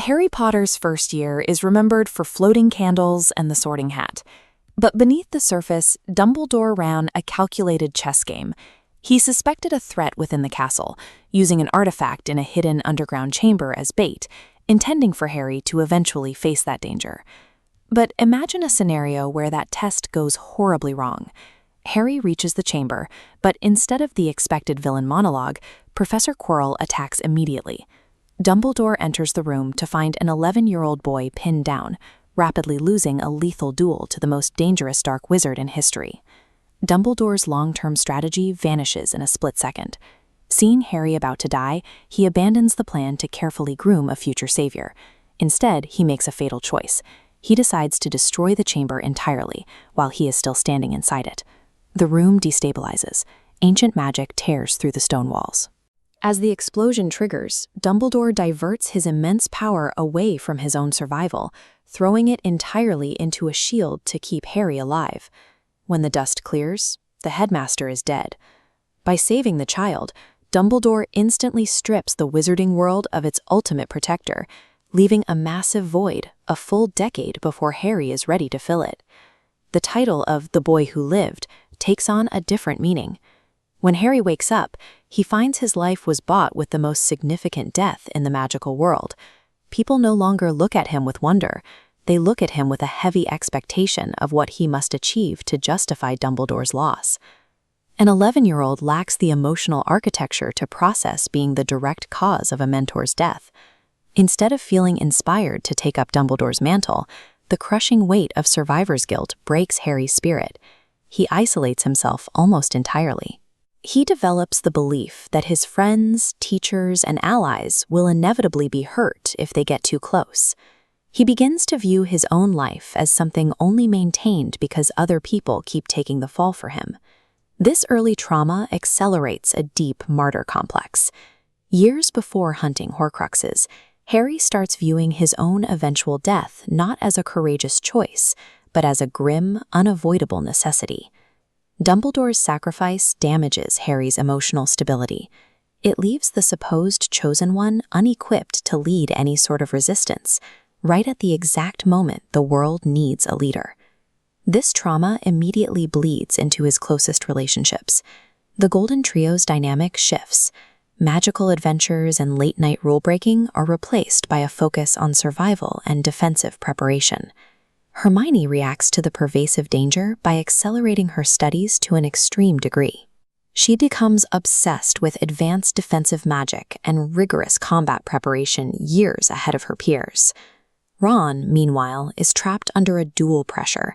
Harry Potter's first year is remembered for floating candles and the Sorting Hat. But beneath the surface, Dumbledore ran a calculated chess game. He suspected a threat within the castle, using an artifact in a hidden underground chamber as bait, intending for Harry to eventually face that danger. But imagine a scenario where that test goes horribly wrong. Harry reaches the chamber, but instead of the expected villain monologue, Professor Quirrell attacks immediately. Dumbledore enters the room to find an 11-year-old boy pinned down, rapidly losing a lethal duel to the most dangerous dark wizard in history. Dumbledore's long-term strategy vanishes in a split second. Seeing Harry about to die, he abandons the plan to carefully groom a future savior. Instead, he makes a fatal choice. He decides to destroy the chamber entirely, while he is still standing inside it. The room destabilizes. Ancient magic tears through the stone walls. As the explosion triggers, Dumbledore diverts his immense power away from his own survival, throwing it entirely into a shield to keep Harry alive. When the dust clears, the headmaster is dead. By saving the child, Dumbledore instantly strips the wizarding world of its ultimate protector, leaving a massive void a full decade before Harry is ready to fill it. The title of The Boy Who Lived takes on a different meaning. When Harry wakes up, he finds his life was bought with the most significant death in the magical world. People no longer look at him with wonder. They look at him with a heavy expectation of what he must achieve to justify Dumbledore's loss. An 11-year-old lacks the emotional architecture to process being the direct cause of a mentor's death. Instead of feeling inspired to take up Dumbledore's mantle, the crushing weight of survivor's guilt breaks Harry's spirit. He isolates himself almost entirely. He develops the belief that his friends, teachers, and allies will inevitably be hurt if they get too close. He begins to view his own life as something only maintained because other people keep taking the fall for him. This early trauma accelerates a deep martyr complex. Years before hunting Horcruxes, Harry starts viewing his own eventual death not as a courageous choice, but as a grim, unavoidable necessity. Dumbledore's sacrifice damages Harry's emotional stability. It leaves the supposed chosen one unequipped to lead any sort of resistance, right at the exact moment the world needs a leader. This trauma immediately bleeds into his closest relationships. The Golden Trio's dynamic shifts. Magical adventures and late-night rule-breaking are replaced by a focus on survival and defensive preparation. Hermione reacts to the pervasive danger by accelerating her studies to an extreme degree. She becomes obsessed with advanced defensive magic and rigorous combat preparation years ahead of her peers. Ron, meanwhile, is trapped under a dual pressure.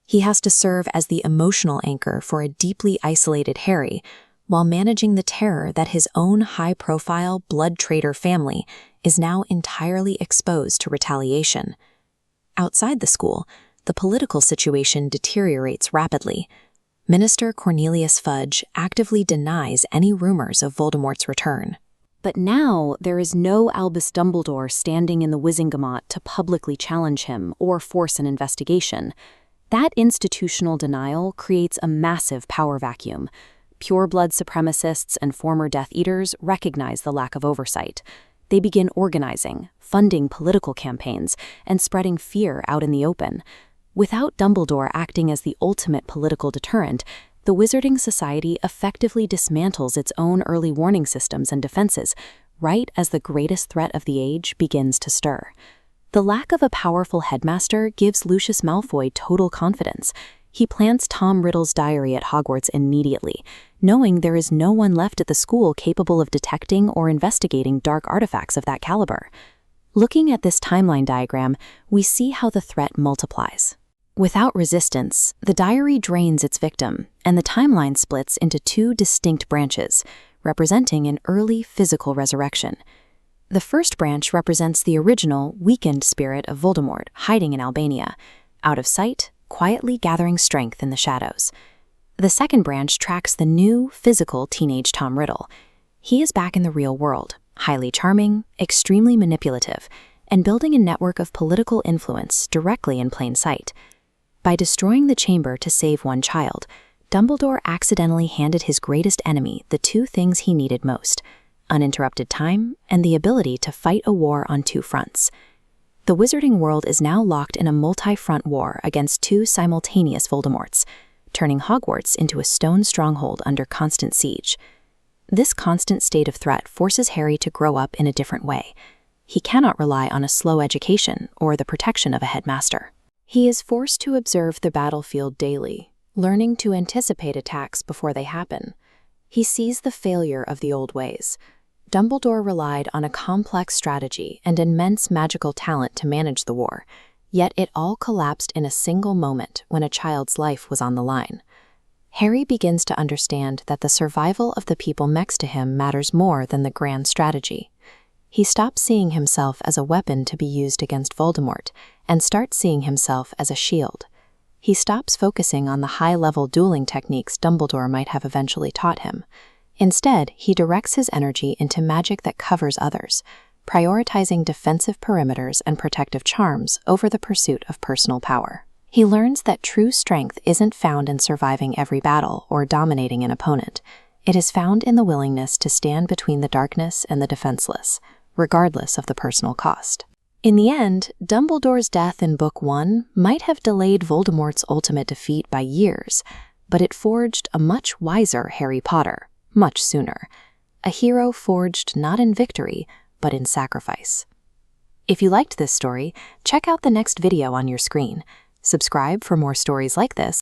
He has to serve as the emotional anchor for a deeply isolated Harry, while managing the terror that his own high-profile blood traitor family is now entirely exposed to retaliation. Outside the school, the political situation deteriorates rapidly. Minister Cornelius Fudge actively denies any rumors of Voldemort's return. But now there is no Albus Dumbledore standing in the Wizengamot to publicly challenge him or force an investigation. That institutional denial creates a massive power vacuum. Pure-blood supremacists and former Death Eaters recognize the lack of oversight. They begin organizing, funding political campaigns, and spreading fear out in the open. Without Dumbledore acting as the ultimate political deterrent, the Wizarding Society effectively dismantles its own early warning systems and defenses, right as the greatest threat of the age begins to stir. The lack of a powerful headmaster gives Lucius Malfoy total confidence. He plants Tom Riddle's diary at Hogwarts immediately, knowing there is no one left at the school capable of detecting or investigating dark artifacts of that caliber. Looking at this timeline diagram, we see how the threat multiplies. Without resistance, the diary drains its victim, and the timeline splits into two distinct branches, representing an early physical resurrection. The first branch represents the original, weakened spirit of Voldemort hiding in Albania, out of sight, quietly gathering strength in the shadows. The second branch tracks the new, physical teenage Tom Riddle. He is back in the real world, highly charming, extremely manipulative, and building a network of political influence directly in plain sight. By destroying the chamber to save one child, Dumbledore accidentally handed his greatest enemy the two things he needed most: uninterrupted time and the ability to fight a war on two fronts. The wizarding world is now locked in a multi-front war against two simultaneous Voldemorts, turning Hogwarts into a stone stronghold under constant siege. This constant state of threat forces Harry to grow up in a different way. He cannot rely on a slow education or the protection of a headmaster. He is forced to observe the battlefield daily, learning to anticipate attacks before they happen. He sees the failure of the old ways. Dumbledore relied on a complex strategy and immense magical talent to manage the war, yet it all collapsed in a single moment when a child's life was on the line. Harry begins to understand that the survival of the people next to him matters more than the grand strategy. He stops seeing himself as a weapon to be used against Voldemort and starts seeing himself as a shield. He stops focusing on the high-level dueling techniques Dumbledore might have eventually taught him. Instead, he directs his energy into magic that covers others, prioritizing defensive perimeters and protective charms over the pursuit of personal power. He learns that true strength isn't found in surviving every battle or dominating an opponent. It is found in the willingness to stand between the darkness and the defenseless, regardless of the personal cost. In the end, Dumbledore's death in Book 1 might have delayed Voldemort's ultimate defeat by years, but it forged a much wiser Harry Potter much sooner. A hero forged not in victory, but in sacrifice. If you liked this story, check out the next video on your screen. Subscribe for more stories like this